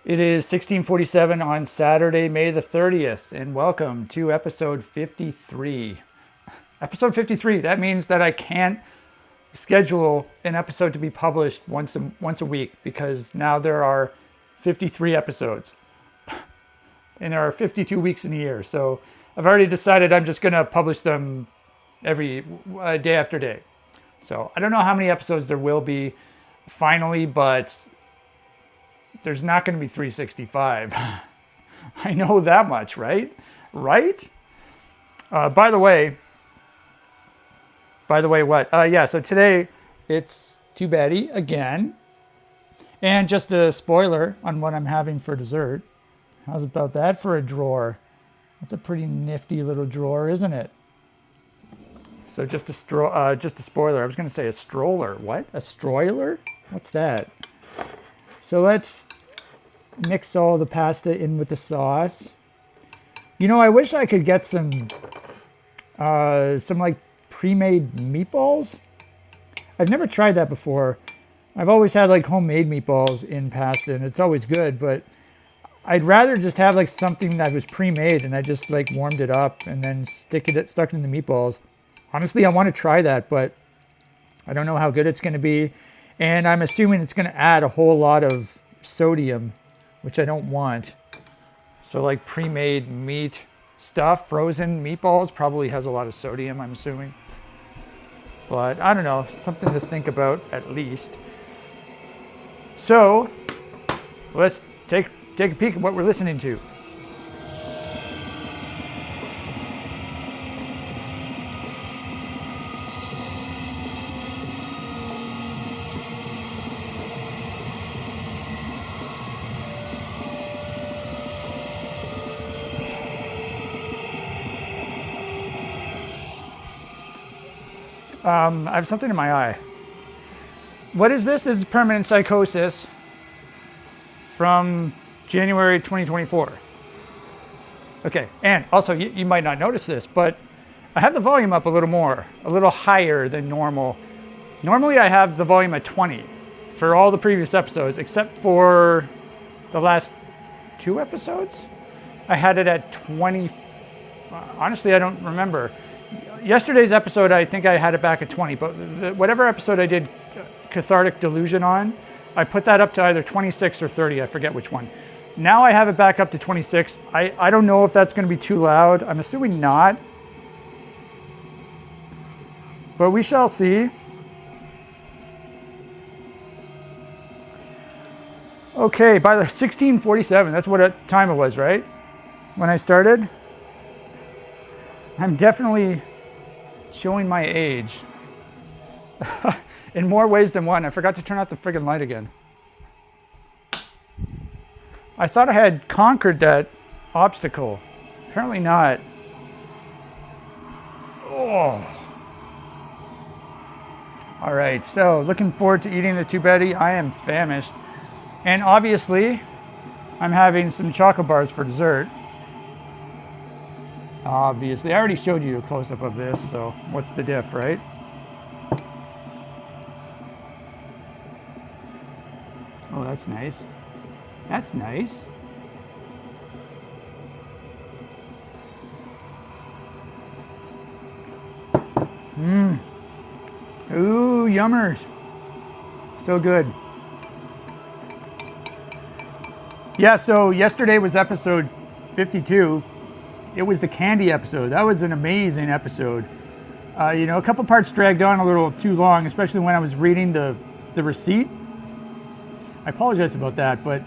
It is 1647 on Saturday, May the 30th, and welcome to episode 53. Episode 53, that means that I can't schedule an episode to be published once a week because now there are 53 episodes and there are 52 weeks in a year. So I've already decided I'm just going to publish them every day after day. So I don't know how many episodes there will be finally, but there's not going to be 365. I know that much, right? Right? By the way, what? So today it's Too Batty again. And just a spoiler on what I'm having for dessert. How's about that for a drawer? That's a pretty nifty little drawer, isn't it? So just a spoiler. I was going to say a stroller. What? A stroller? What's that? So let's mix all the pasta in with the sauce. You know, I wish I could get some like pre-made meatballs. I've never tried that before. I've always had like homemade meatballs in pasta, and it's always good, but I'd rather just have like something that was pre-made and I just like warmed it up and then stuck it in the meatballs. Honestly, I want to try that, but I don't know how good it's going to be. And I'm assuming it's going to add a whole lot of sodium, which I don't want. So like pre-made meat stuff, frozen meatballs probably has a lot of sodium, I'm assuming. But I don't know, something to think about at least. So let's take a peek at what we're listening to. I have something in my eye. What is this? This is permanent psychosis from January 2024. Okay, and also you might not notice this, but I have the volume up a little higher than normal. Normally I have the volume at 20 for all the previous episodes, except for the last 2 episodes. I had it at 20. Honestly, I don't remember. Yesterday's episode, I think I had it back at 20, but whatever episode I did Cathartic Delusion on, I put that up to either 26 or 30, I forget which one. Now I have it back up to 26. I don't know if that's going to be too loud. I'm assuming not. But we shall see. Okay, by the 1647, that's what time it was, right? When I started. I'm definitely showing my age in more ways than one. I forgot to turn out the friggin' light again. I thought I had conquered that obstacle. Apparently not. Oh. All right, so looking forward to eating the Too Batty. I am famished. And obviously, I'm having some chocolate bars for dessert. Obviously, I already showed you a close-up of this, so what's the diff, right? Oh, that's nice. That's nice. Ooh, yummers. So good. Yeah, so yesterday was episode 52. It was the candy episode. That was an amazing episode. A couple parts dragged on a little too long, especially when I was reading the receipt. I apologize about that, but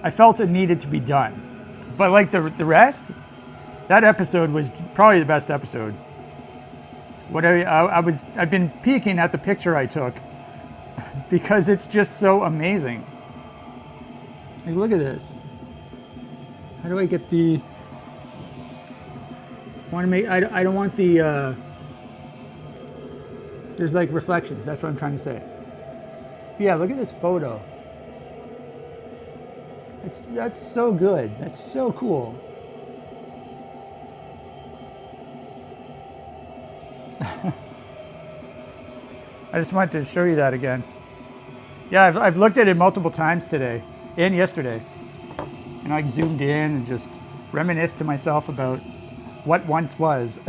I felt it needed to be done. But like the rest, that episode was probably the best episode. I've been peeking at the picture I took because it's just so amazing. Like, look at this. How do I get the? I don't want the. There's like reflections. That's what I'm trying to say. Yeah, look at this photo. That's so good. That's so cool. I just wanted to show you that again. Yeah, I've looked at it multiple times today. and yesterday. And I zoomed in and just reminisced to myself about what once was.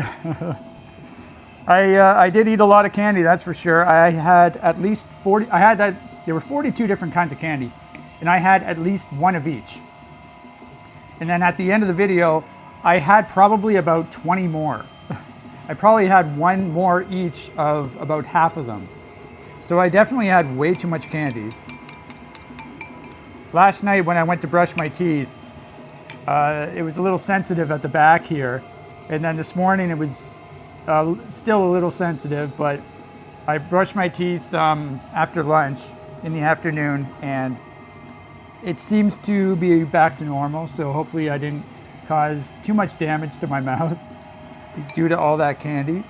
I did eat a lot of candy, that's for sure. I had at least 40, there were 42 different kinds of candy, and I had at least one of each. And then at the end of the video, I had probably about 20 more. I probably had one more each of about half of them. So I definitely had way too much candy. Last night when I went to brush my teeth, it was a little sensitive at the back here. And then this morning it was still a little sensitive, but I brushed my teeth after lunch in the afternoon, and it seems to be back to normal. So hopefully I didn't cause too much damage to my mouth due to all that candy.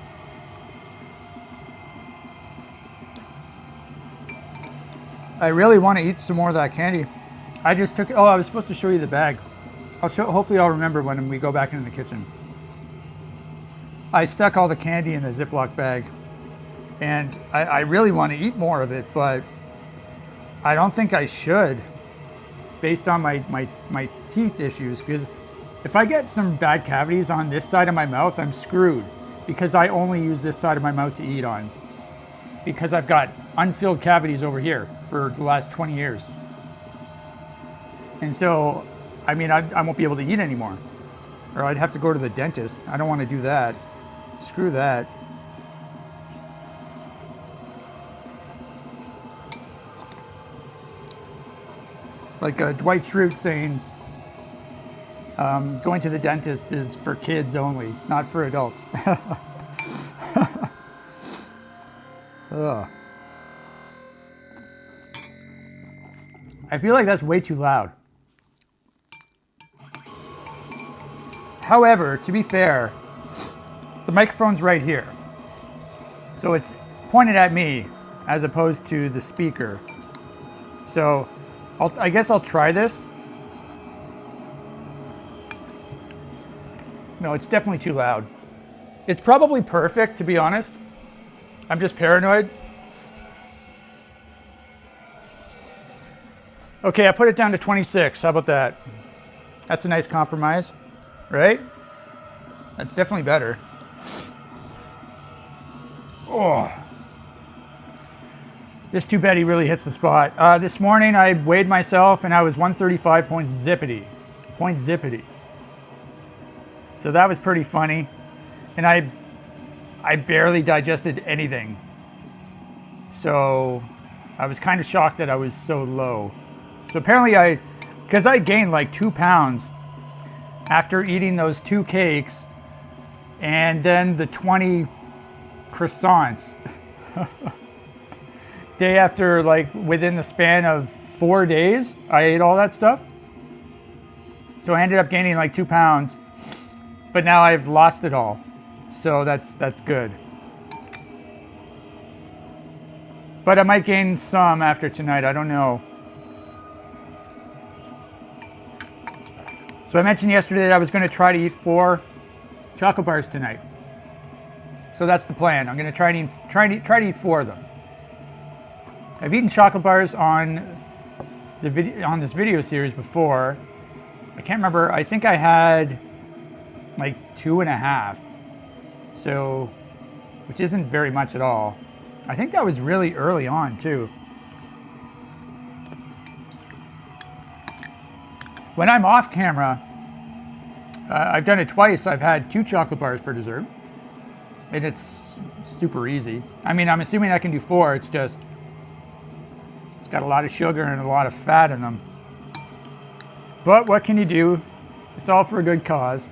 I really want to eat some more of that candy. I just took, I was supposed to show you the bag. Hopefully I'll remember when we go back into the kitchen. I stuck all the candy in a Ziploc bag, and I really want to eat more of it, but I don't think I should based on my teeth issues, because if I get some bad cavities on this side of my mouth, I'm screwed, because I only use this side of my mouth to eat on, because I've got unfilled cavities over here for the last 20 years. And so, I mean, I won't be able to eat anymore, or I'd have to go to the dentist. I don't want to do that. Screw that. Like Dwight Schrute saying, going to the dentist is for kids only, not for adults. Ugh. I feel like that's way too loud. However, to be fair, the microphone's right here. So it's pointed at me as opposed to the speaker. So I guess I'll try this. No, it's definitely too loud. It's probably perfect, to be honest. I'm just paranoid. Okay, I put it down to 26. How about that? That's a nice compromise, right? That's definitely better. Oh. This too bad he really hits the spot. This morning I weighed myself and I was 135 point zippity. So that was pretty funny. And I barely digested anything. So I was kind of shocked that I was so low. So apparently because I gained like 2 pounds after eating those 2 cakes and then the 20 croissants. Day after, like within the span of 4 days, I ate all that stuff. So I ended up gaining like 2 pounds, but now I've lost it all. So that's good. But I might gain some after tonight, I don't know. So I mentioned yesterday that I was going to try to eat 4 chocolate bars tonight. So that's the plan. I'm going to try to eat 4 of them. I've eaten chocolate bars on this video series before. I can't remember. I think I had like 2.5. So, which isn't very much at all. I think that was really early on too. When I'm off camera, I've done it twice. I've had 2 chocolate bars for dessert, and it's super easy. I mean, I'm assuming I can do 4. It's just, it's got a lot of sugar and a lot of fat in them. But what can you do? It's all for a good cause.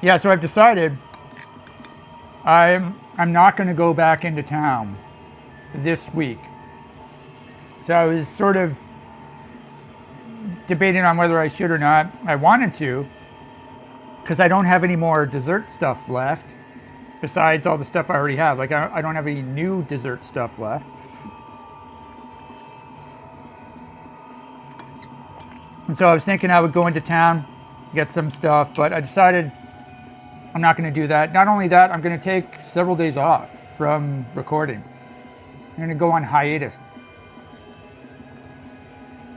Yeah, so I've decided I'm not going to go back into town this week. So I was sort of debating on whether I should or not. I wanted to, because I don't have any more dessert stuff left besides all the stuff I already have. Like I don't have any new dessert stuff left. And so I was thinking I would go into town, get some stuff, but I decided I'm not going to do that. Not only that, I'm going to take several days off from recording. I'm going to go on hiatus.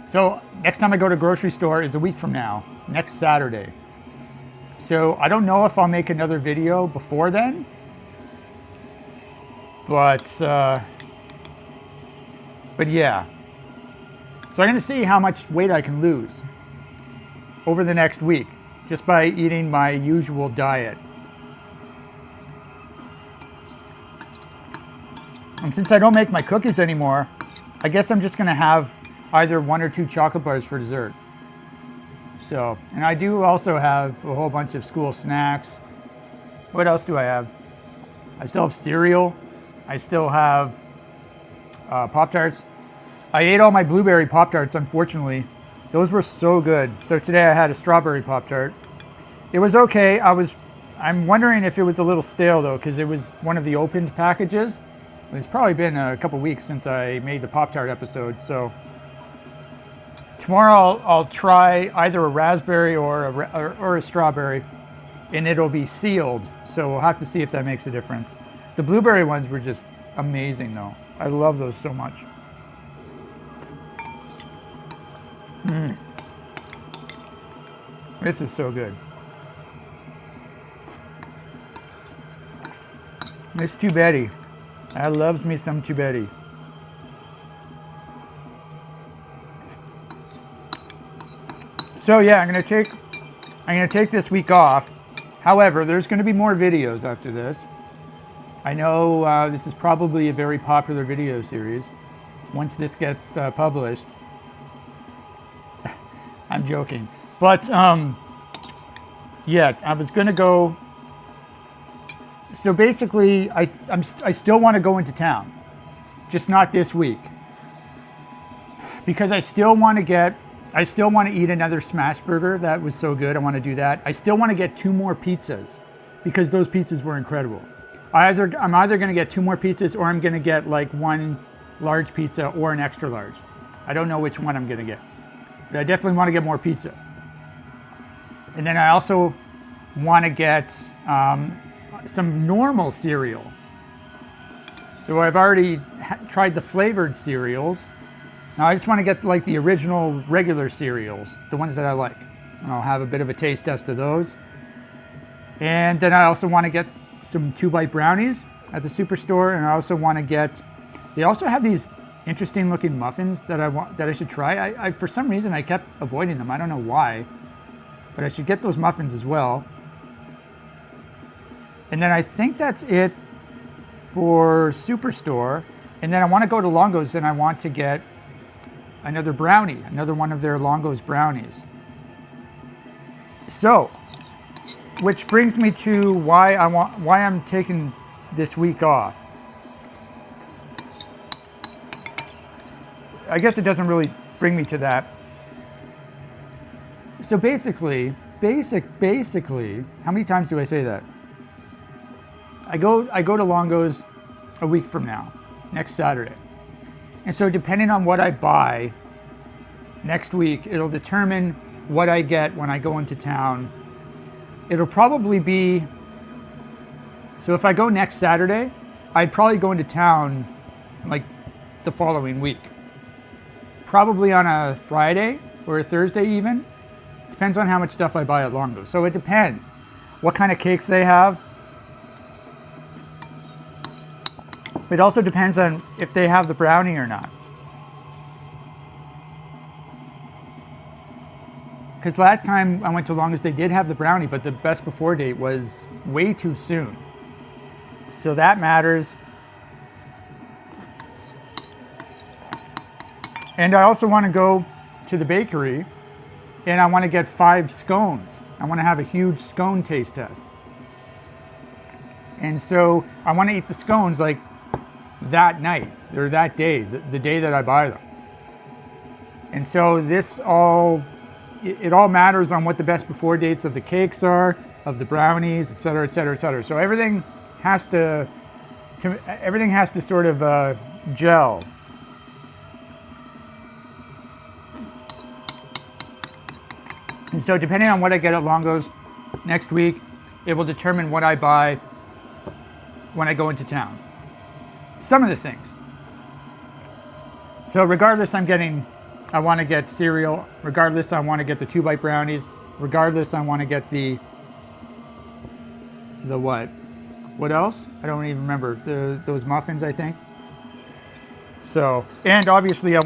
So next time I go to grocery store is a week from now, next Saturday. So I don't know if I'll make another video before then, but yeah. So I'm going to see how much weight I can lose over the next week just by eating my usual diet. And since I don't make my cookies anymore, I guess I'm just going to have either 1 or 2 chocolate bars for dessert. So, and I do also have a whole bunch of school snacks. What else do I have? I still have cereal. I still have Pop-Tarts. I ate all my blueberry Pop-Tarts, unfortunately. Those were so good. So today I had a strawberry Pop-Tart. It was okay. I'm wondering if it was a little stale though, because it was one of the opened packages. It's probably been a couple weeks since I made the Pop-Tart episode, so tomorrow I'll try either a raspberry or a strawberry, and it'll be sealed, so we'll have to see if that makes a difference. The blueberry ones were just amazing though. I love those so much. This is so good. It's too Betty. I loves me some too Betty. So yeah, I'm gonna take this week off. However, there's gonna be more videos after this. I know this is probably a very popular video series once this gets published. I'm joking, but yeah, I was gonna go. So basically, I still want to go into town, just not this week, because I still want to eat another smash burger. That was so good. I want to do that. I still want to get 2 more pizzas because those pizzas were incredible. I'm either going to get 2 more pizzas or I'm going to get like 1 large pizza or an extra large. I don't know which one I'm going to get, but I definitely want to get more pizza. And then I also want to get some normal cereal. So I've already tried the flavored cereals. Now I just want to get like the original regular cereals, the ones that I like. And I'll have a bit of a taste test of those. And then I also want to get some 2-bite brownies at the Superstore, and I also want to get, they also have these interesting looking muffins that I should try. I for some reason I kept avoiding them. I don't know why, but I should get those muffins as well. And then I think that's it for Superstore. And then I want to go to Longo's and I want to get another brownie, another one of their Longo's brownies. So, which brings me to why I'm taking this week off. I guess it doesn't really bring me to that. So basically, how many times do I say that? I go to Longo's a week from now, next Saturday. And so depending on what I buy next week, it'll determine what I get when I go into town. It'll probably be, so if I go next Saturday, I'd probably go into town like the following week. Probably on a Friday or a Thursday even. Depends on how much stuff I buy at Longo's. So it depends what kind of cakes they have. It also depends on if they have the brownie or not. Because last time I went to Longo's, they did have the brownie, but the best before date was way too soon. So that matters. And I also want to go to the bakery and I want to get 5 scones. I want to have a huge scone taste test. And so I want to eat the scones like that night or that day, the day that I buy them. And so it all matters on what the best before dates of the cakes are, of the brownies, et cetera, et cetera, et cetera. So everything has to sort of gel. And so depending on what I get at Longo's next week, it will determine what I buy when I go into town. Some of the things. So regardless, I want to get cereal. Regardless, I want to get the 2-bite brownies. Regardless, I want to get the what? What else? I don't even remember. Those muffins, I think. So, and obviously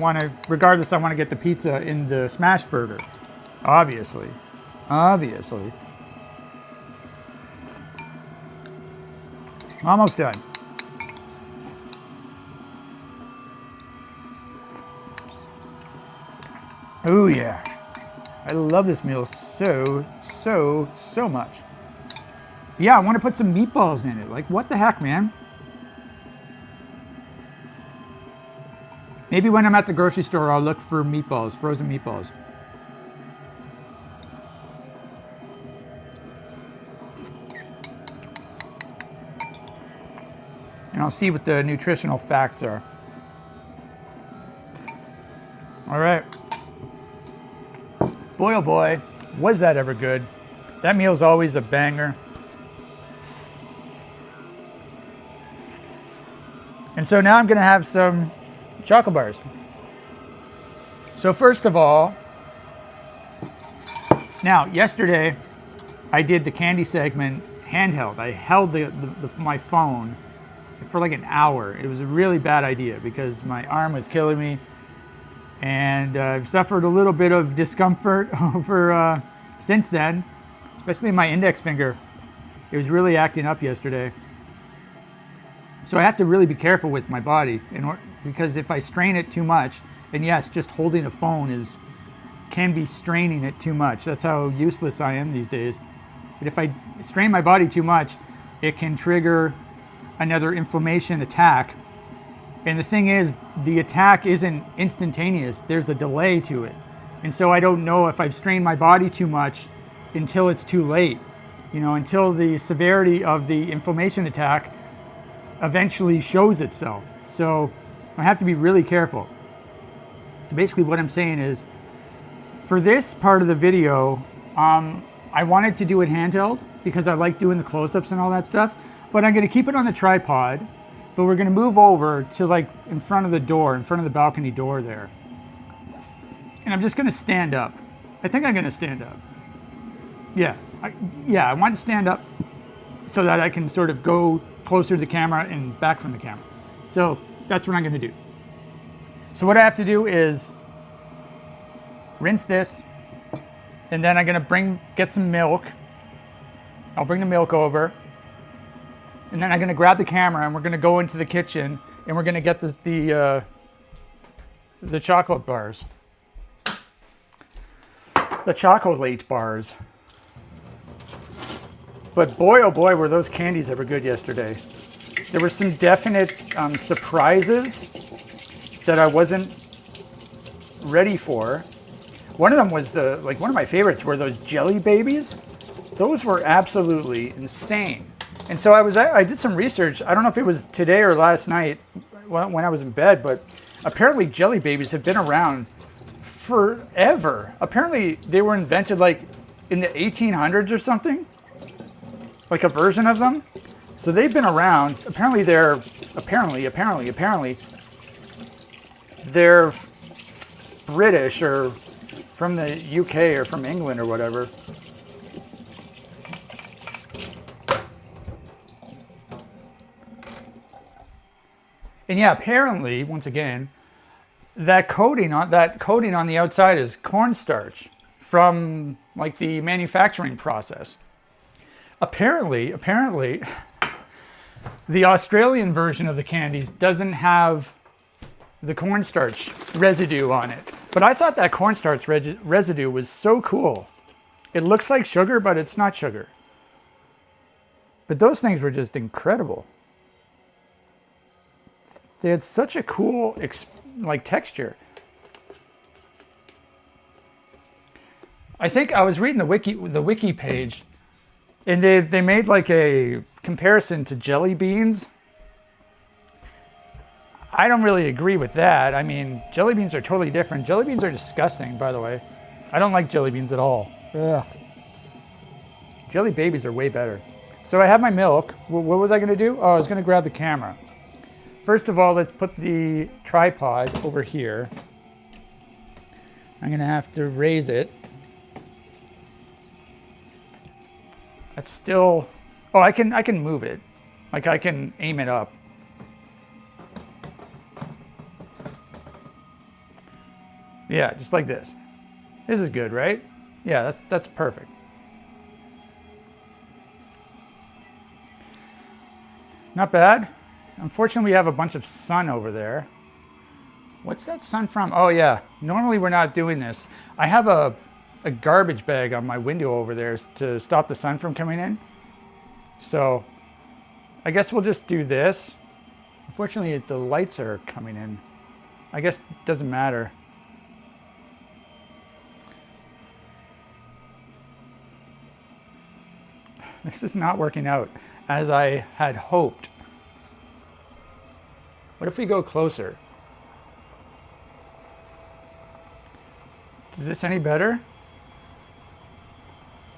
regardless, I want to get the pizza in the smash burger. Obviously. Almost done. Oh yeah. I love this meal so much. Yeah, I want to put some meatballs in it. Like, what the heck, man? Maybe when I'm at the grocery store, I'll look for meatballs, frozen meatballs. And I'll see what the nutritional facts are. All right. Boy, oh boy, was that ever good. That meal's always a banger. And so now I'm gonna have some chocolate bars. So first of all, now yesterday I did the candy segment handheld. I held my phone for like an hour. It was a really bad idea because my arm was killing me, and I've suffered a little bit of discomfort over since then, especially my index finger. It was really acting up yesterday. So I have to really be careful with my body because if I strain it too much, and yes, just holding a phone can be straining it too much. That's how useless I am these days. But if I strain my body too much, it can trigger another inflammation attack. And the thing is, the attack isn't instantaneous. There's a delay to it. And so I don't know if I've strained my body too much until it's too late. Until the severity of the inflammation attack eventually shows itself. So I have to be really careful. So basically what I'm saying is, for this part of the video, I wanted to do it handheld because I like doing the close-ups and all that stuff, but I'm gonna keep it on the tripod, but we're gonna move over to like in front of the balcony door there. And I'm just gonna stand up. I think I'm gonna stand up. Yeah, I want to stand up so that I can sort of go closer to the camera and back from the camera. So that's what I'm going to do. So what I have to do is rinse this, and then I'm going to get some milk. I'll bring the milk over, and then I'm going to grab the camera, and we're going to go into the kitchen, and we're going to get the chocolate bars. The chocolate bars. But boy, oh boy, were those candies ever good yesterday. There were some definite surprises that I wasn't ready for. One of them was one of my favorites were those jelly babies. Those were absolutely insane. And so I did some research. I don't know if it was today or last night when I was in bed, but apparently jelly babies have been around forever. Apparently they were invented like in the 1800s or something. Like a version of them. So they've been around. Apparently they're British or from the UK or from England or whatever. And yeah, apparently, once again, that coating on the outside is cornstarch from like the manufacturing process. Apparently, the Australian version of the candies doesn't have the cornstarch residue on it. But I thought that cornstarch residue was so cool. It looks like sugar, but it's not sugar. But those things were just incredible. They had such a cool texture. I think I was reading the wiki page, and they made like a comparison to jelly beans. I don't really agree with that. I mean, jelly beans are totally different. Jelly beans are disgusting, by the way. I don't like jelly beans at all. Ugh. Jelly babies are way better. So I have my milk. What was I going to do? Oh, I was going to grab the camera. First of all, let's put the tripod over here. I'm gonna have to raise it. That's still, oh, I can move it. Like I can aim it up. Yeah, just like this. This is good, right? Yeah, that's perfect. Not bad. Unfortunately, we have a bunch of sun over there. What's that sun from? Oh yeah, normally we're not doing this. I have a garbage bag on my window over there to stop the sun from coming in. So I guess we'll just do this. Unfortunately, the lights are coming in. I guess it doesn't matter. This is not working out as I had hoped. What if we go closer? Is this any better?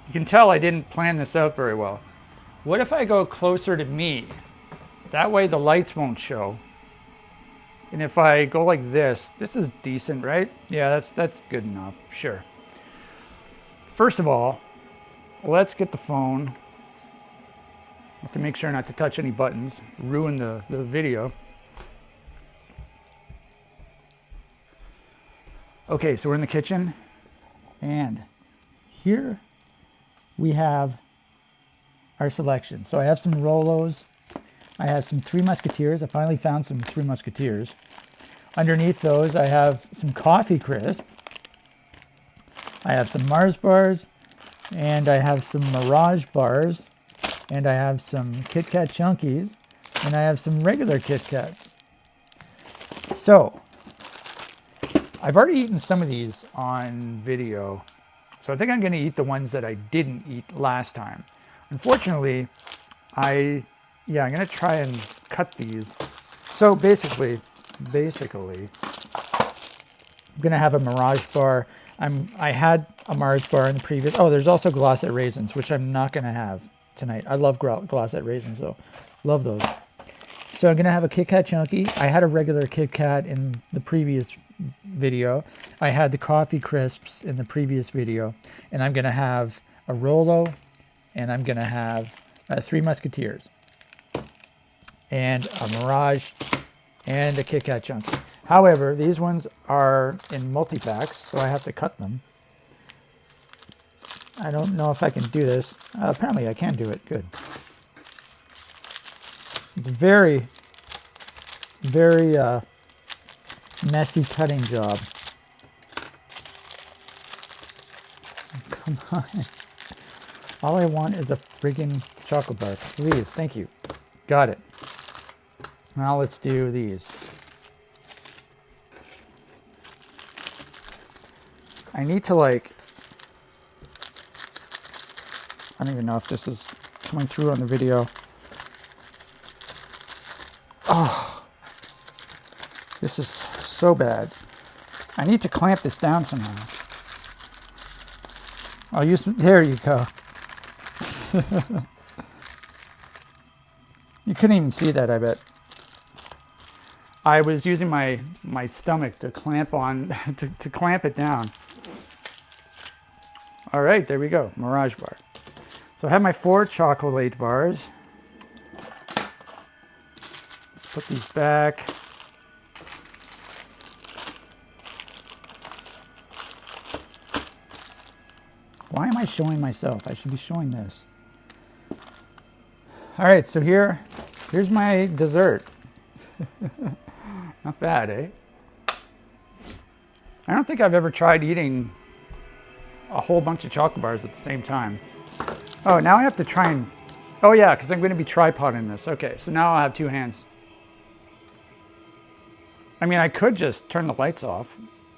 You can tell I didn't plan this out very well. What if I go closer to me? That way the lights won't show. And if I go like this is decent, right? Yeah, that's good enough, sure. First of all, let's get the phone. I have to make sure not to touch any buttons, ruin the video. Okay, so we're in the kitchen, and here we have our selection. So I have some Rolos, I have some Three Musketeers. I finally found some Three Musketeers. Underneath those, I have some Coffee Crisp. I have some Mars bars, and I have some Mirage bars, and I have some Kit Kat Chunkies, and I have some regular Kit Kats. So I've already eaten some of these on video, so I think I'm going to eat the ones that I didn't eat last time. Unfortunately, I'm going to try and cut these. So basically, I'm going to have a Mirage bar. I had a Mars bar in the previous. Oh, there's also Glossette raisins, which I'm not going to have tonight. I love Glossette raisins, though. Love those. So I'm going to have a Kit Kat Chunky. I had a regular Kit Kat in the previous video. I had the Coffee Crisps in the previous video. And I'm going to have a Rolo, and I'm going to have Three Musketeers, and a Mirage, and a Kit Kat Chunky. However, these ones are in multi-packs, so I have to cut them. I don't know if I can do this. Apparently I can do it. Good. It's very, very messy cutting job. Come on. All I want is a friggin' chocolate bar. Please, thank you. Got it. Now let's do these. I need to I don't even know if this is coming through on the video. Oh, this is so bad. I need to clamp this down somehow. I'll use, there you go. You couldn't even see that, I bet. I was using my stomach to clamp on, to clamp it down. All right, there we go, Mirage bar. So I have my 4 chocolate bars. Let's put these back. Why am I showing myself? I should be showing this. All right, so here's my dessert. Not bad, eh? I don't think I've ever tried eating a whole bunch of chocolate bars at the same time. Oh, now I have to try and... Oh yeah, because I'm going to be tripoding this. Okay, so now I'll have 2 hands. I mean, I could just turn the lights off.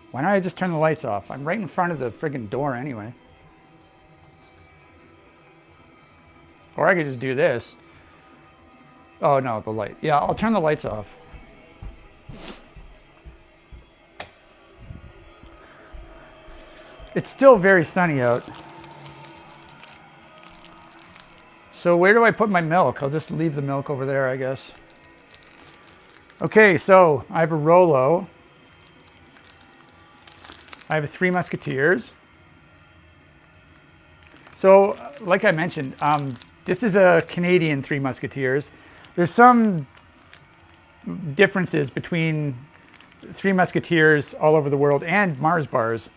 Why don't I just turn the lights off? I'm right in front of the friggin' door anyway. Or I could just do this. Oh no, the light. Yeah, I'll turn the lights off. It's still very sunny out. So where do I put my milk? I'll just leave the milk over there, I guess. Okay, so I have a Rolo. I have a Three Musketeers. So, like I mentioned, this is a Canadian Three Musketeers. There's some differences between Three Musketeers all over the world and Mars bars.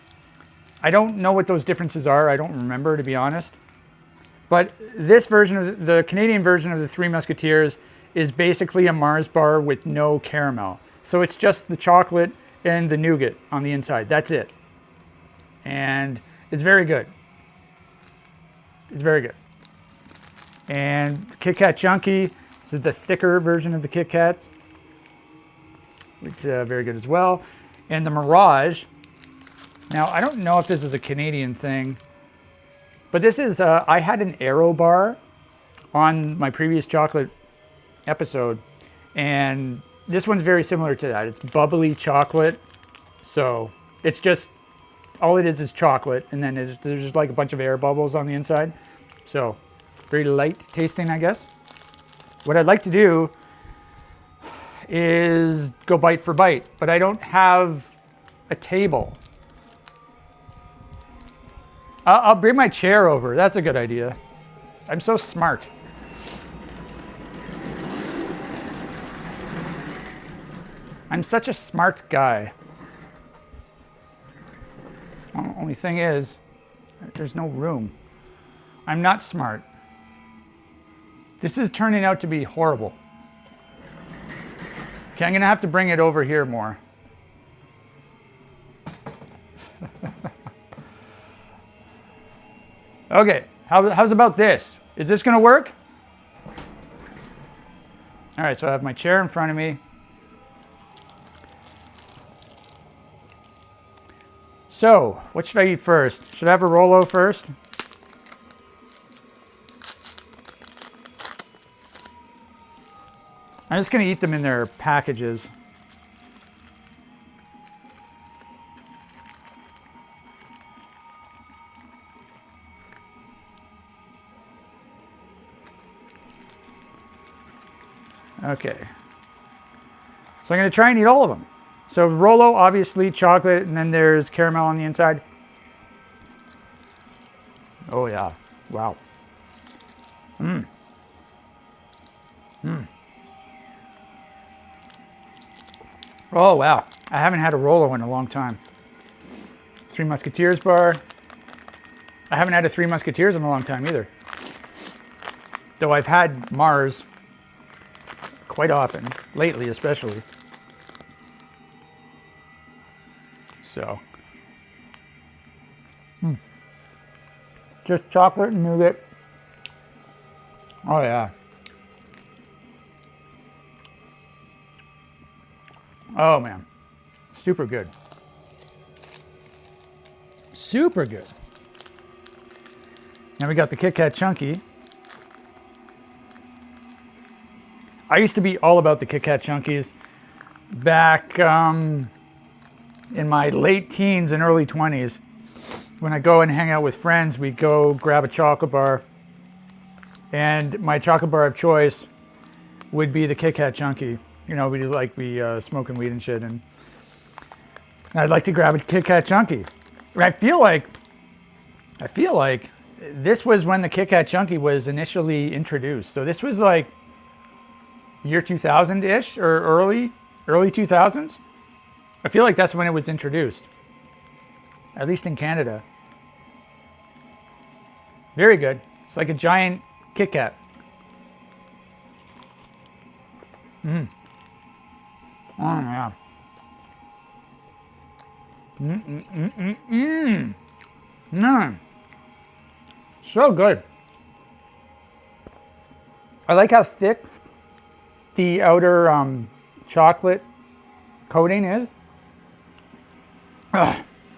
I don't know what those differences are. I don't remember, to be honest. But this version of the Canadian version of the Three Musketeers is basically a Mars bar with no caramel. So it's just the chocolate and the nougat on the inside. That's it. And it's very good. It's very good. And Kit Kat Chunky, this is the thicker version of the Kit Kats, which is very good as well. And the Mirage. Now, I don't know if this is a Canadian thing, but this is, I had an Aero bar on my previous chocolate episode, and this one's very similar to that. It's bubbly chocolate, so it's just, all it is chocolate, and then there's like a bunch of air bubbles on the inside. So, very light tasting, I guess. What I'd like to do is go bite for bite, but I don't have a table. I'll bring my chair over. That's a good idea. I'm so smart. I'm such a smart guy. Only thing is, there's no room. I'm not smart. This is turning out to be horrible. Okay, I'm gonna have to bring it over here more. Okay, how's about this? Is this gonna work? All right, so I have my chair in front of me. So, what should I eat first? Should I have a Rolo first? I'm just gonna eat them in their packages. Okay. So I'm going to try and eat all of them. So Rolo, obviously chocolate, and then there's caramel on the inside. Oh yeah. Wow. Oh wow. I haven't had a Rolo in a long time. Three Musketeers bar. I haven't had a Three Musketeers in a long time either. Though I've had Mars quite often, lately especially. So, just chocolate and nougat. Oh yeah. Oh man, super good. Super good. Now we got the Kit Kat Chunky. I used to be all about the Kit Kat Chunkies back in my late teens and early 20s. When I go and hang out with friends, we go grab a chocolate bar, and my chocolate bar of choice would be the Kit Kat Chunky. You know, we'd like be smoking weed and shit, and I'd like to grab a Kit Kat Chunky. And I feel like this was when the Kit Kat Chunky was initially introduced. So this was like year 2000-ish or early 2000s. I feel like that's when it was introduced, at least in Canada. Very good. It's like a giant Kit Kat. Oh yeah. So good. I like how thick the outer chocolate coating is.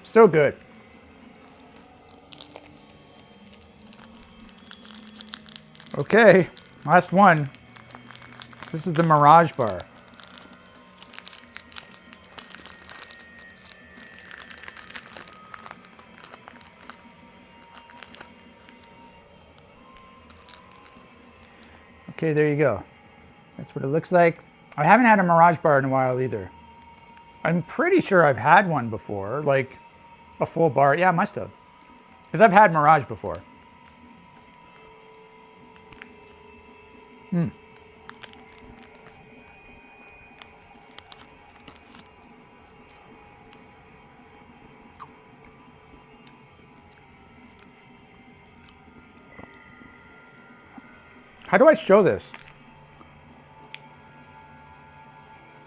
So good. Okay, last one. This is the Mirage bar. Okay, there you go. That's what it looks like. I haven't had a Mirage bar in a while either. I'm pretty sure I've had one before, like a full bar. Yeah, I must have. Because I've had Mirage before. How do I show this?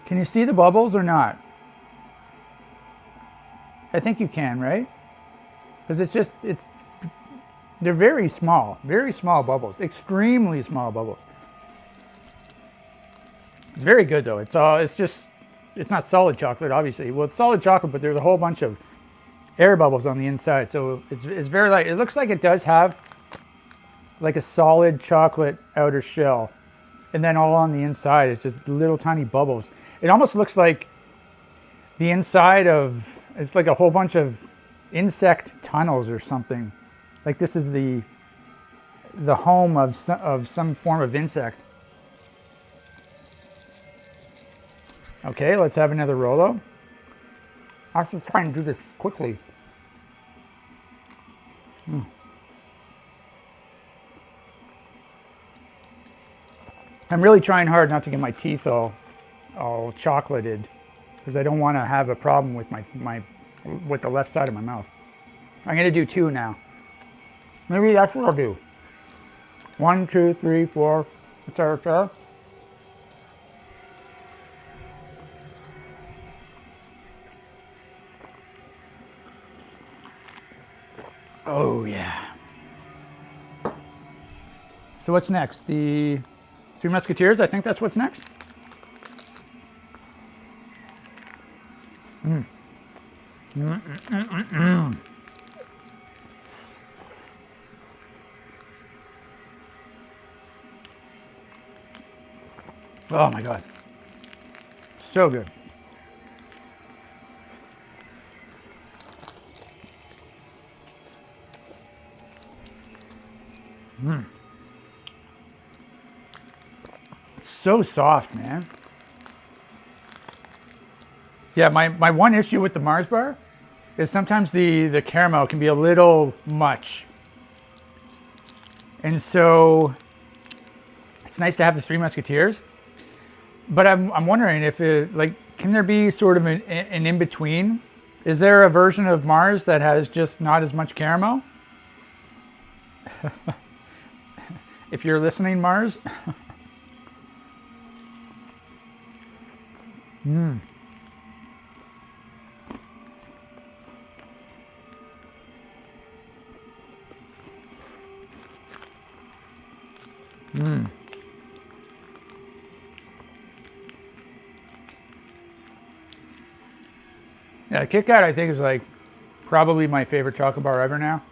Can you see the bubbles or not? I think you can, right? Because they're very small bubbles, extremely small bubbles. It's very good though. It's not solid chocolate, obviously. Well, it's solid chocolate, but there's a whole bunch of air bubbles on the inside. So it's very light. It looks like it does have like a solid chocolate outer shell. And then all on the inside, it's just little tiny bubbles. It almost looks like the inside of, it's like a whole bunch of insect tunnels or something. Like this is the home of some form of insect. Okay, let's have another Rolo. I have to try and do this quickly. I'm really trying hard not to get my teeth all chocolated because I don't want to have a problem with with the left side of my mouth. I'm going to do 2 now. Maybe that's what I'll do. 1, 2, 3, 4, etc. Oh yeah. So what's next? The Three Musketeers, I think that's what's next. Oh my God. So good. It's so soft, man. Yeah, my one issue with the Mars bar is sometimes the caramel can be a little much. And so it's nice to have the Three Musketeers. But I'm wondering if can there be sort of an in-between? Is there a version of Mars that has just not as much caramel? If you're listening, Mars. Yeah, Kit Kat I think is like probably my favorite chocolate bar ever now.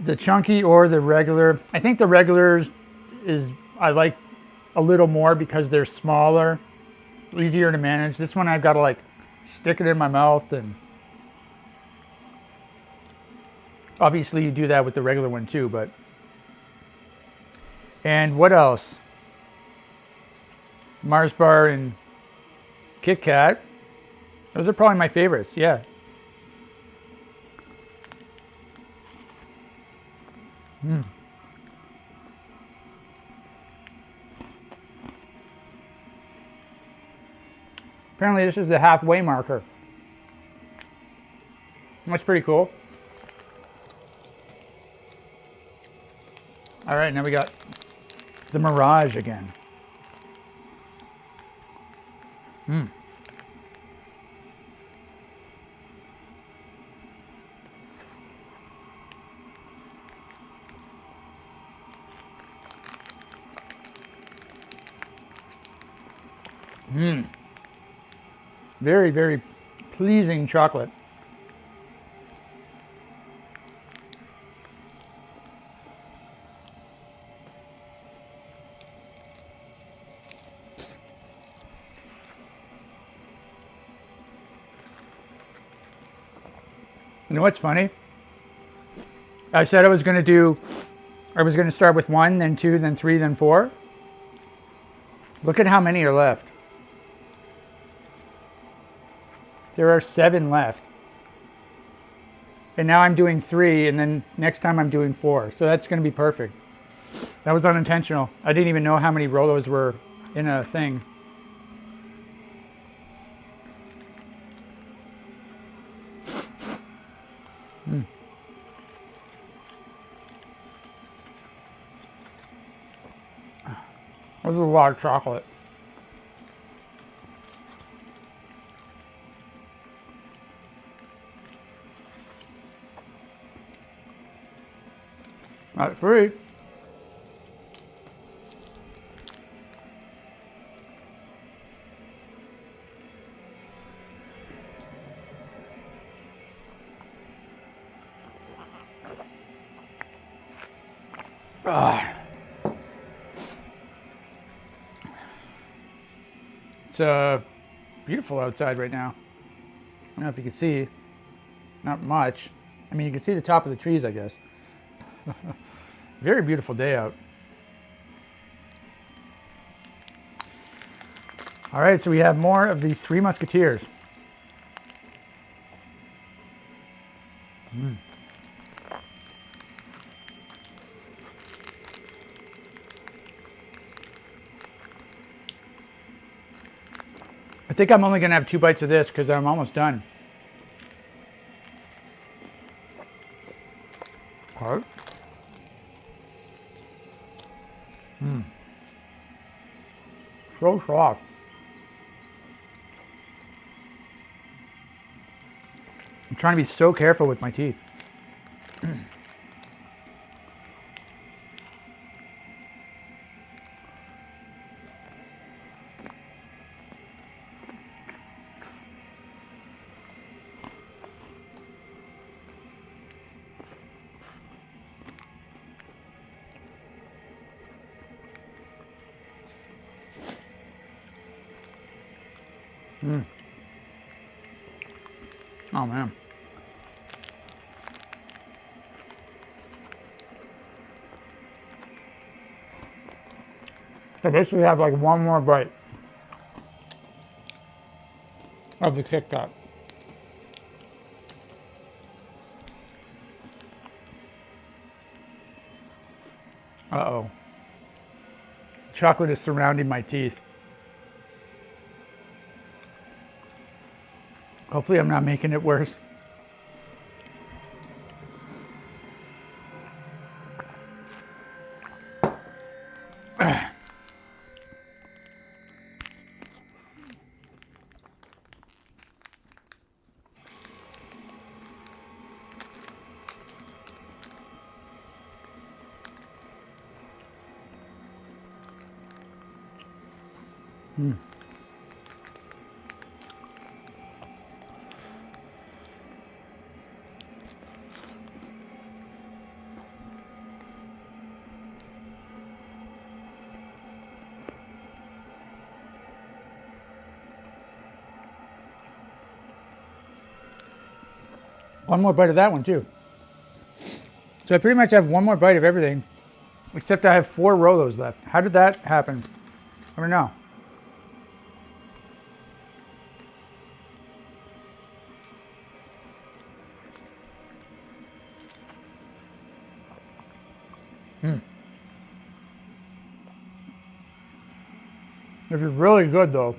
The chunky or the regular. I think the regular I like a little more because they're smaller, easier to manage. This one I've got to like stick it in my mouth, and obviously you do that with the regular one too, but. And what else? Mars bar and Kit Kat. Those are probably my favorites, yeah. Apparently this is the halfway marker. That's pretty cool. All right, now we got the Mirage again. Very, very pleasing chocolate. You know what's funny? I said I was going to start with 1, then 2, then 3, then 4. Look at how many are left. There are 7 left. And now I'm doing 3, and then next time I'm doing 4. So that's going to be perfect. That was unintentional. I didn't even know how many Rolos were in a thing. This is a lot of chocolate. Not free. It's beautiful outside right now. I don't know if you can see. Not much. I mean, you can see the top of the trees, I guess. Very beautiful day out. All right, so we have more of these Three Musketeers. I think I'm only going to have 2 bites of this because I'm almost done. All right. So soft. I'm trying to be so careful with my teeth. Oh man. So basically have like one more bite of the Kit Kat. Uh-oh. Chocolate is surrounding my teeth. Hopefully I'm not making it worse. One more bite of that one too. So I pretty much have one more bite of everything, except I have 4 Rolos left. How did that happen? I don't know. This is really good though.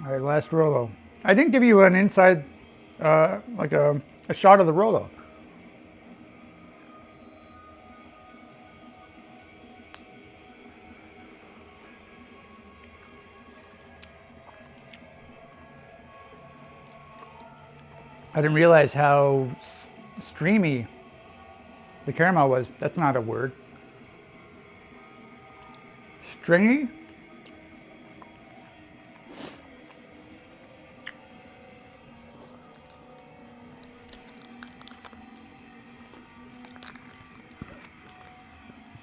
All right, last Rolo. I didn't give you an inside, like a shot of the Rolo. I didn't realize how streamy the caramel was. That's not a word. Stringy?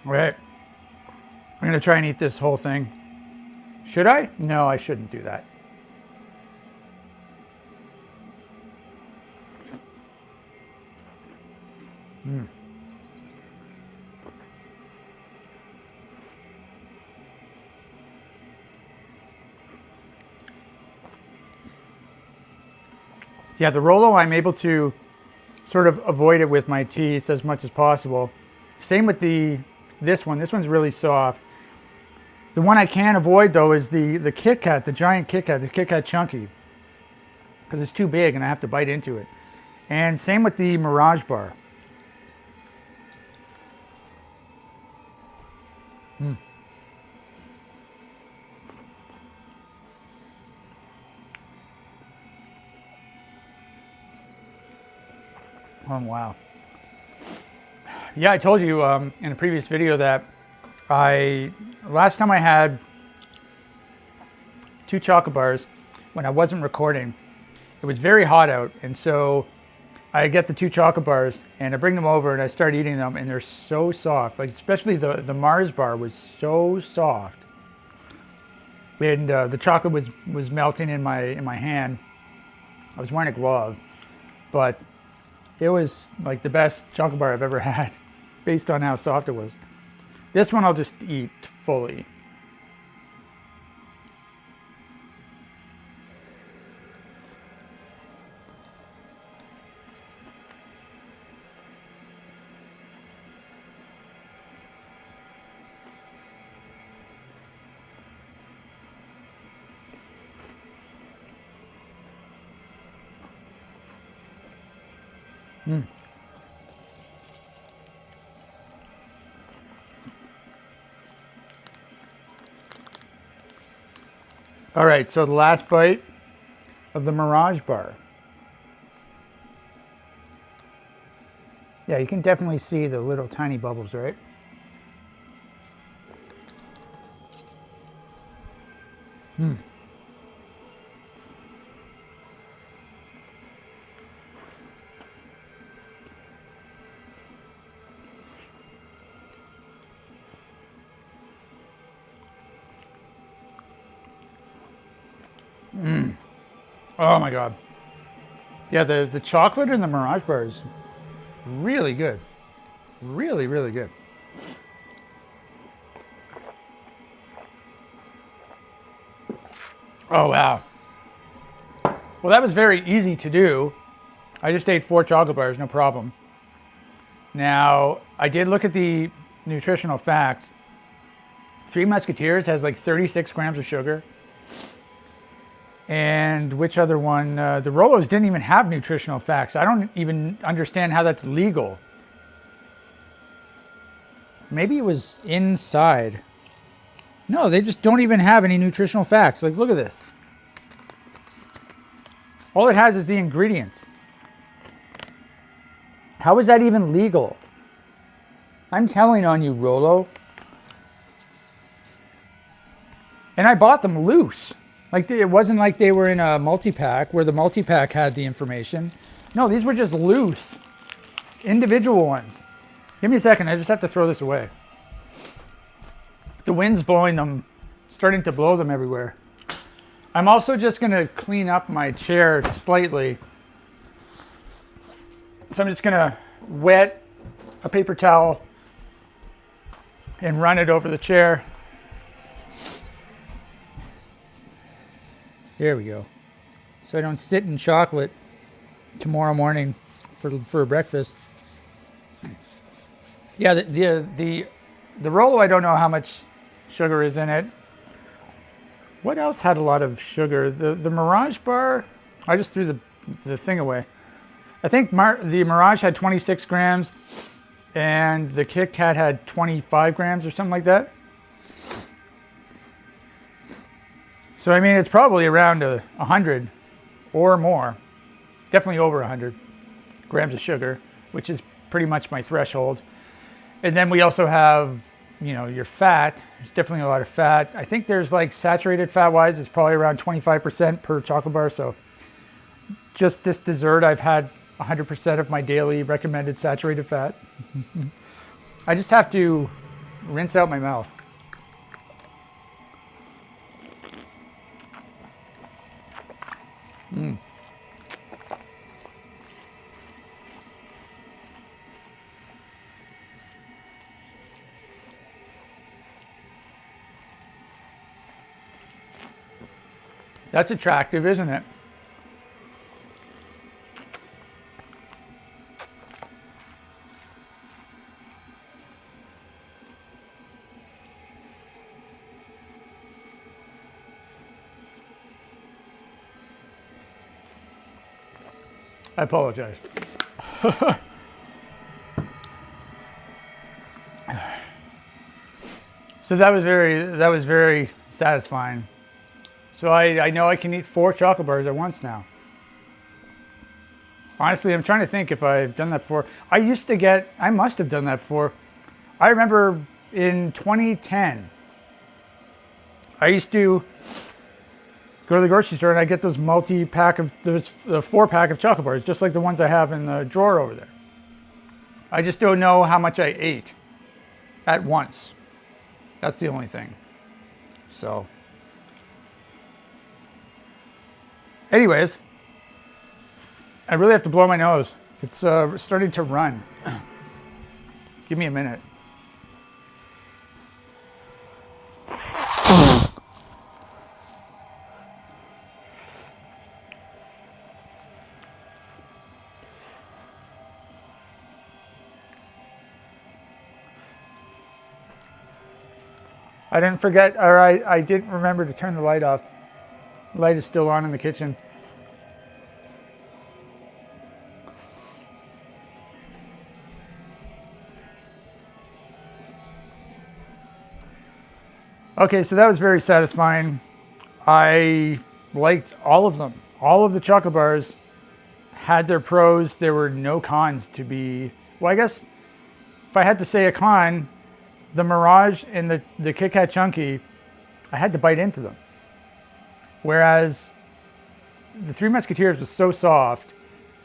All right. I'm going to try and eat this whole thing. Should I? No, I shouldn't do that. Yeah, the Rolo, I'm able to sort of avoid it with my teeth as much as possible. Same with this one. This one's really soft. The one I can't avoid though is the Kit Kat, the giant Kit Kat, the Kit Kat Chunky, because it's too big and I have to bite into it. And same with the Mirage bar. Oh, wow. Yeah, I told you in a previous video that last time I had 2 chocolate bars when I wasn't recording. It was very hot out, and so I get the 2 chocolate bars and I bring them over and I start eating them, and they're so soft. Like especially the Mars bar was so soft, and the chocolate was melting in my hand. I was wearing a glove, but it was like the best chocolate bar I've ever had, based on how soft it was. This one I'll just eat fully. All right, so the last bite of the Mirage bar. Yeah, you can definitely see the little tiny bubbles, right? Oh my God. Yeah, the chocolate in the Mirage bar is really good. Really, really good. Oh, wow. Well, that was very easy to do. I just ate 4 chocolate bars, no problem. Now, I did look at the nutritional facts. Three Musketeers has like 36 grams of sugar. And which other one? The Rolos didn't even have nutritional facts. I don't even understand how that's legal. Maybe it was inside. No, they just don't even have any nutritional facts. Like, look at this. All it has is the ingredients. How is that even legal? I'm telling on you, Rolo. And I bought them loose. Like, it wasn't like they were in a multi-pack where the multi-pack had the information. No, these were just loose, individual ones. Give me a second, I just have to throw this away. The wind's blowing them, starting to blow them everywhere. I'm also just gonna clean up my chair slightly. So I'm just gonna wet a paper towel and run it over the chair. There we go. So I don't sit in chocolate tomorrow morning for breakfast. Yeah, the Rolo, I don't know how much sugar is in it. What else had a lot of sugar? The Mirage bar, I just threw the thing away. I think the Mirage had 26 grams and the Kit Kat had 25 grams or something like that. So, I mean, it's probably around 100 or more, definitely over 100 grams of sugar, which is pretty much my threshold. And then we also have, you know, your fat. There's definitely a lot of fat. I think there's like saturated fat-wise, it's probably around 25% per chocolate bar. So just this dessert, I've had 100% of my daily recommended saturated fat. I just have to rinse out my mouth. That's attractive, isn't it? I apologize. So that was very satisfying. So I know I can eat 4 chocolate bars at once now. Honestly, I'm trying to think if I've done that before. I must have done that before. I remember in 2010, I used to go to the grocery store and I get those multi-pack of, those 4-pack of chocolate bars, just like the ones I have in the drawer over there. I just don't know how much I ate at once. That's the only thing. So, anyways, I really have to blow my nose. It's starting to run. Give me a minute. I didn't forget, or I didn't remember to turn the light off. The light is still on in the kitchen. Okay, so that was very satisfying. I liked all of them. All of the chocolate bars had their pros. There were no cons to be, well, I guess if I had to say a con, the Mirage and the Kit Kat Chunky, I had to bite into them. Whereas the Three Musketeers was so soft,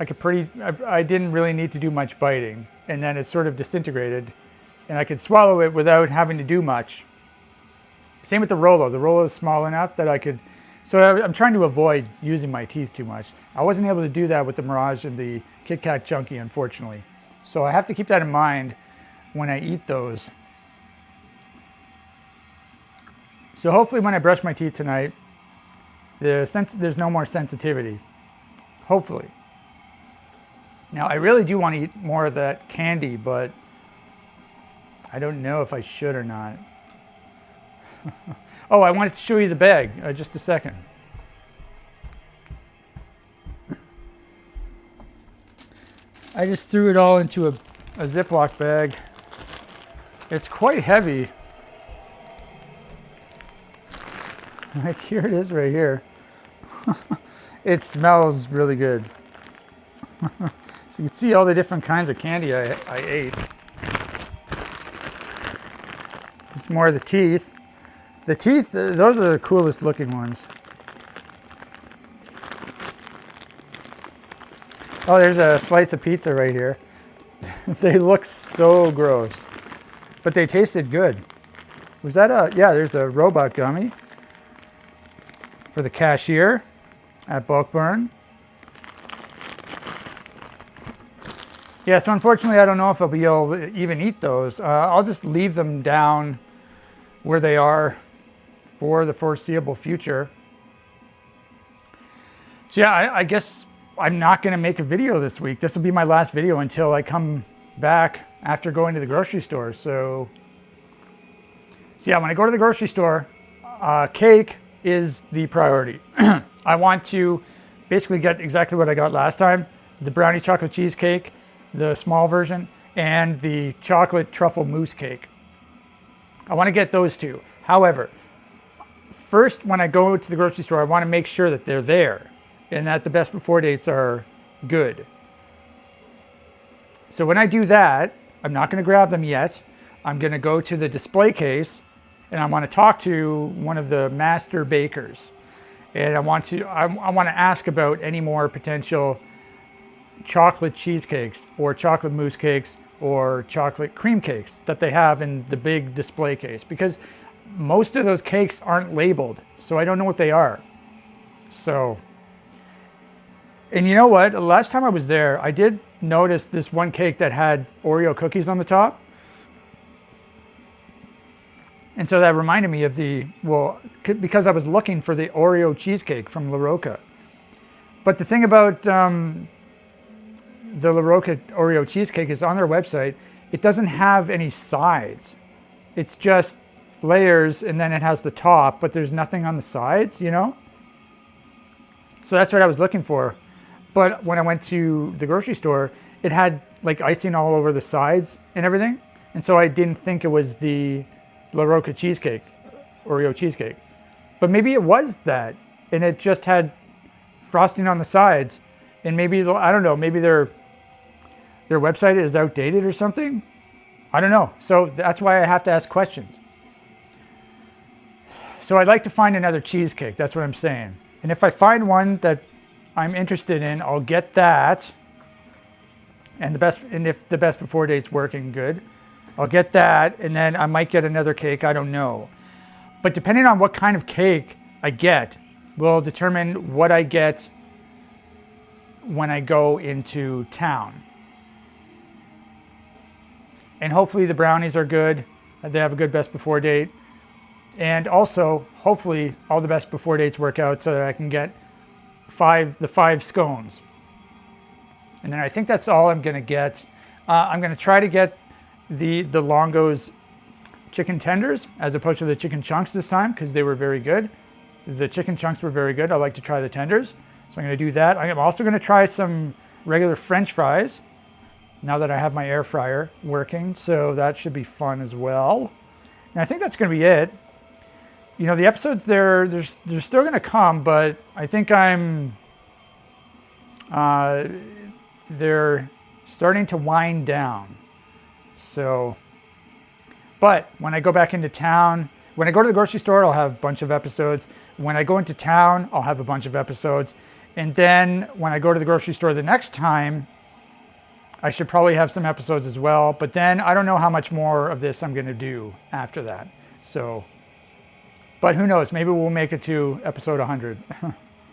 I didn't really need to do much biting. And then it sort of disintegrated and I could swallow it without having to do much. Same with the Rolo. The Rolo is small enough that I could, so I'm trying to avoid using my teeth too much. I wasn't able to do that with the Mirage and the Kit Kat Chunky, unfortunately. So I have to keep that in mind when I eat those. So hopefully when I brush my teeth tonight, there's no more sensitivity. Hopefully. Now I really do want to eat more of that candy, but I don't know if I should or not. Oh, I wanted to show you the bag. Just a second. I just threw it all into a Ziploc bag. It's quite heavy. Like, here it is right here. It smells really good. So you can see all the different kinds of candy I ate. It's more of the teeth. The teeth, those are the coolest looking ones. Oh, there's a slice of pizza right here. They look so gross, but they tasted good. Was that yeah, there's a robot gummy for the cashier at Bulk Burn. Yeah, so unfortunately I don't know if I'll be able to even eat those. I'll just leave them down where they are for the foreseeable future. So yeah, I guess I'm not going to make a video this week. This will be my last video until I come back after going to the grocery store. So yeah, when I go to the grocery store, cake is the priority. I want to basically get exactly what I got last time, the brownie chocolate cheesecake, the small version, and the chocolate truffle mousse cake. I want to get those two. However, first, when I go to the grocery store, I want to make sure that they're there and that the best before dates are good. So when I do that, I'm not going to grab them yet. I'm going to go to the display case and I want to talk to one of the master bakers. And I want to ask about any more potential chocolate cheesecakes or chocolate mousse cakes or chocolate cream cakes that they have in the big display case, because most of those cakes aren't labeled, so I don't know what they are. So, and you know what? Last time I was there, I did notice this one cake that had Oreo cookies on the top. And so that reminded me of because I was looking for the Oreo cheesecake from La Rocca. But the thing about the La Rocca Oreo cheesecake is on their website, it doesn't have any sides. It's just layers, and then it has the top, but there's nothing on the sides, you know? So that's what I was looking for. But when I went to the grocery store, it had like icing all over the sides and everything. And so I didn't think it was the La Rocca cheesecake, Oreo cheesecake. But maybe it was that, and it just had frosting on the sides. And maybe, I don't know, maybe their website is outdated or something. I don't know. So that's why I have to ask questions. So I'd like to find another cheesecake. That's what I'm saying. And if I find one that I'm interested in, I'll get that. And if the best before date's working good, I'll get that. And then I might get another cake. I don't know. But depending on what kind of cake I get will determine what I get when I go into town. And hopefully the brownies are good. They have a good best before date. And also, hopefully, all the best before dates work out so that I can get the 5 scones. And then I think that's all I'm going to get. I'm going to try to get the Longo's chicken tenders as opposed to the chicken chunks this time, because they were very good. The chicken chunks were very good. I like to try the tenders. So I'm going to do that. I'm also going to try some regular French fries now that I have my air fryer working. So that should be fun as well. And I think that's going to be it. You know, the episodes, they're still going to come, but I think they're starting to wind down. So, but when I go back into town, when I go to the grocery store, I'll have a bunch of episodes. When I go into town, I'll have a bunch of episodes. And then when I go to the grocery store the next time, I should probably have some episodes as well. But then I don't know how much more of this I'm going to do after that. So, but who knows? Maybe we'll make it to episode 100.